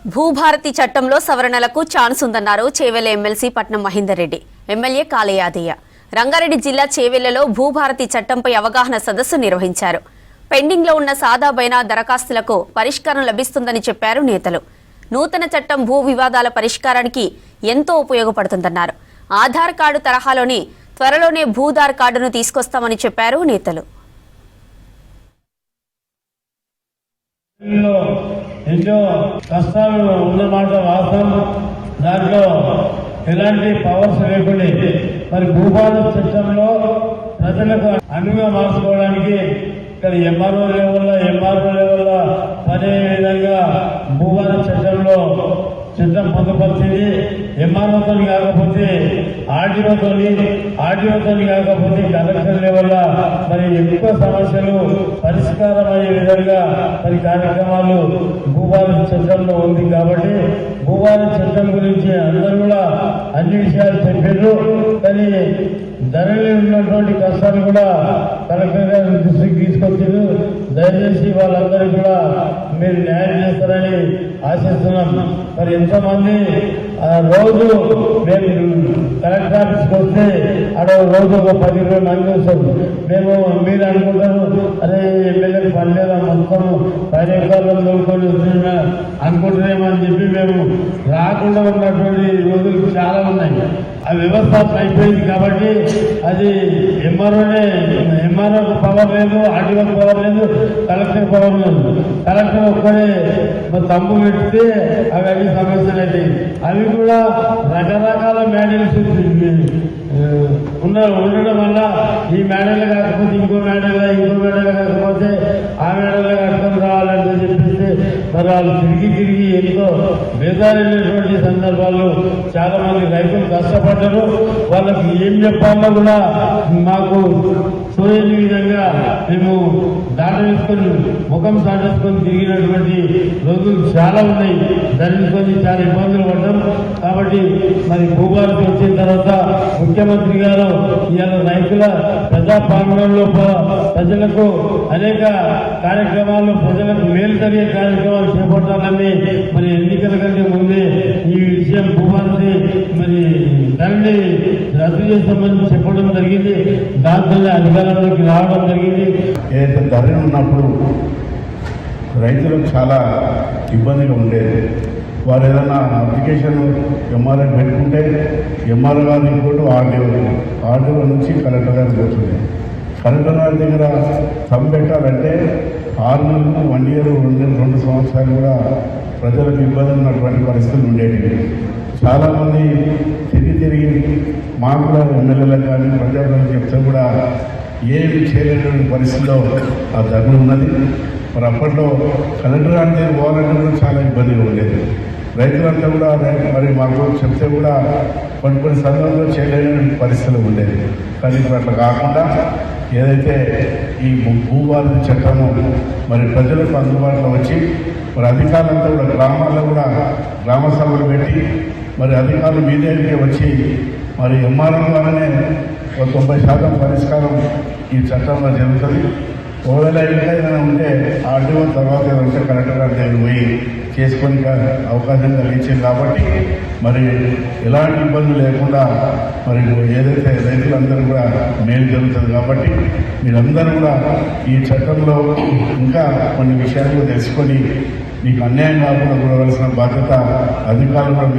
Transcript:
భూభారతి చట్టంలో సవరణలకు ఛాన్స్ ఉందన్నారు చేవెళ్ల ఎమ్మెల్సీ పట్నం మహేందర్ రెడ్డి. ఎమ్మెల్యే కాళయాదయ్య రంగారెడ్డి జిల్లా చేవెళ్లలో భూభారతి చట్టంపై అవగాహన సదస్సు నిర్వహించారు. పెండింగ్ లో ఉన్న సాదా బైనా దరఖాస్తులకు పరిష్కారం లభిస్తుందని చెప్పారు నేతలు. నూతన చట్టం భూ వివాదాల పరిష్కారానికి ఎంతో ఉపయోగపడుతుందన్నారు. ఆధార్ కార్డు తరహాలోని త్వరలోనే భూధార్ కార్డును తీసుకొస్తామని చెప్పారు నేతలు. ఎన్నో కష్టాలు ఉన్నమాట వాస్తవం. దాంట్లో ఎలాంటి పవర్స్ లేకుండా మరి భూభారత చట్టంలో ప్రజలకు అనువుగా మార్చుకోవడానికి ఇక్కడ ఎంఆర్ఓ లెవెల్లో పనే విధంగా భూభారత చట్టం పొందుపరిచింది. ఎంఆర్ఓతో కాకపోతే ఆర్డీఓతో కాకపోతే కలెక్టర్ లెవెల్ మరి ఎక్కువ సమస్యలు పరిష్కారం అయ్యే విధంగా మరి కార్యక్రమాలు భూభారత చట్టంలో ఉంది. కాబట్టి భూభారత చట్టం గురించి అందరూ కూడా అన్ని విషయాలు చెప్పారు. కానీ ధరలో ఉన్నటువంటి కష్టాలు కూడా కలెక్టర్ గారి దృష్టికి తీసుకొచ్చారు. దయచేసి వాళ్ళందరికీ కూడా మీరు న్యాయం చేస్తారని ఆశిస్తున్నాం. మరి ఎంతమంది రోజు మేము కలెక్టర్ ఆఫీస్కి వస్తే అక్కడ రోజు ఒక 10-20 మంది వస్తారు. మీరు అనుకుంటారు అదే ఎమ్మెల్యేకి పని లేదా మొత్తం పర్యటనలో దొరుకుని అనుకుంటారేమో అని చెప్పి మేము రాకుండా ఉన్నటువంటి రోజులు చాలా ఉన్నాయి. ఆ వ్యవస్థ అయిపోయింది కాబట్టి అది ఎంఆర్ఓ పవర్ లేదు, ఆర్డీఓ పవర్ లేదు, కలెక్టర్ పవర్ లేదు. కలెక్టర్ ఒక్కడే తమ్ము పెడితే అవి సమస్యలు అయితే అవి కూడా రకరకాల మేడల్స్ ఉండడం వల్ల ఈ మేడలు కాకపోతే ఇంకో మేడల్ కాకపోతే ఆ మేడల్లో కట్టుకొని రావాలంటే చెప్పేసి మరి వాళ్ళు తిరిగి ఎంతో బేదారైనటువంటి సందర్భాల్లో చాలా మంది రైతులు కష్టపడ్డారు. వాళ్ళకి ఏం చెప్పాలో కూడా మాకు చూడని విధంగా మేము దాట వేసుకొని ముఖం సాటేసుకొని తిరిగినటువంటి రోజులు చాలా ఉన్నాయి. ధరించుకొని చాలా ఇబ్బందులు పడ్డాం. కాబట్టి మరి భూభారతి వచ్చిన తర్వాత ముఖ్యమంత్రి గారు ఇవాళ రైతుల ప్రజాపాలనలో ప్రజలకు అనేక కార్యక్రమాలు, ప్రజలకు మేలు జరిగే కార్యక్రమాలు చేపట్టాలని మరి ఎన్నికల కంటే ముందే ఈ విషయం భూభారతి మరి దాన్ని రద్దు చేస్తామని చెప్పడం జరిగింది. దాంతోనే అధికారంలోకి రావడం జరిగింది. ఏదైతే ధర ఉన్నప్పుడు రైతులకు చాలా ఇబ్బందిగా ఉండేది. వారు ఏదైనా అప్లికేషన్ ఎంఆర్ఓ పెట్టుకుంటే ఎంఆర్ఓ గారి ఇంకోటి ఆర్డీఓ నుంచి కలెక్టర్ గారికి పోతుంది. కలెక్టర్ గారి దగ్గర సమ్ పెట్టాలంటే 6 నెలలు, 1 year, 2 సంవత్సరాలు కూడా ప్రజలకు ఇబ్బంది ఉన్నటువంటి పరిస్థితులు ఉండేవి. చాలామంది తిరిగి మాకు కూడా ఎమ్మెల్యేలకు కానీ ప్రజలకు చెప్తే కూడా ఏమి చేయలేటువంటి పరిస్థితిలో ఆ ధర్మం ఉన్నది. మరి అప్పట్లో కలెక్టర్ గారి దగ్గర పోవాలంటే కూడా చాలా ఇబ్బందిగా ఉండేది. రైతులంతా కూడా మరి మాకు చెప్తే కూడా కొన్ని సందర్భంలో చేయలేని పరిస్థితులు ఉండేది. కానీ ఇప్పుడు అట్లా కాకుండా ఏదైతే ఈ భూభారతి చట్టము మరి ప్రజలకు అందుబాటులో వచ్చి మరి అధికారులంతా కూడా గ్రామాల్లో కూడా గ్రామ సభలు పెట్టి మరి అధికారులు మీ దగ్గరికి వచ్చి మరి ఎంఆర్ఓ ద్వారానే 90% పరిష్కారం ఈ చట్టంలో జరుగుతుంది. ఒకవేళ ఇంకా ఏదైనా ఉంటే ఆర్డీఓ తర్వాత ఉంటే కలెక్టర్ గారి దగ్గర పోయి చేసుకొని అవకాశం కలిగించింది. కాబట్టి మరి ఎలాంటి ఇబ్బంది లేకుండా మరి ఏదైతే రైతులందరూ కూడా మేలు జరుగుతుంది. కాబట్టి మీరందరూ కూడా ఈ చట్టంలో ఇంకా కొన్ని విషయాలు తెలుసుకొని మీకు అన్యాయం కాకుండా చూడవలసిన బాధ్యత అధికారులు కూడా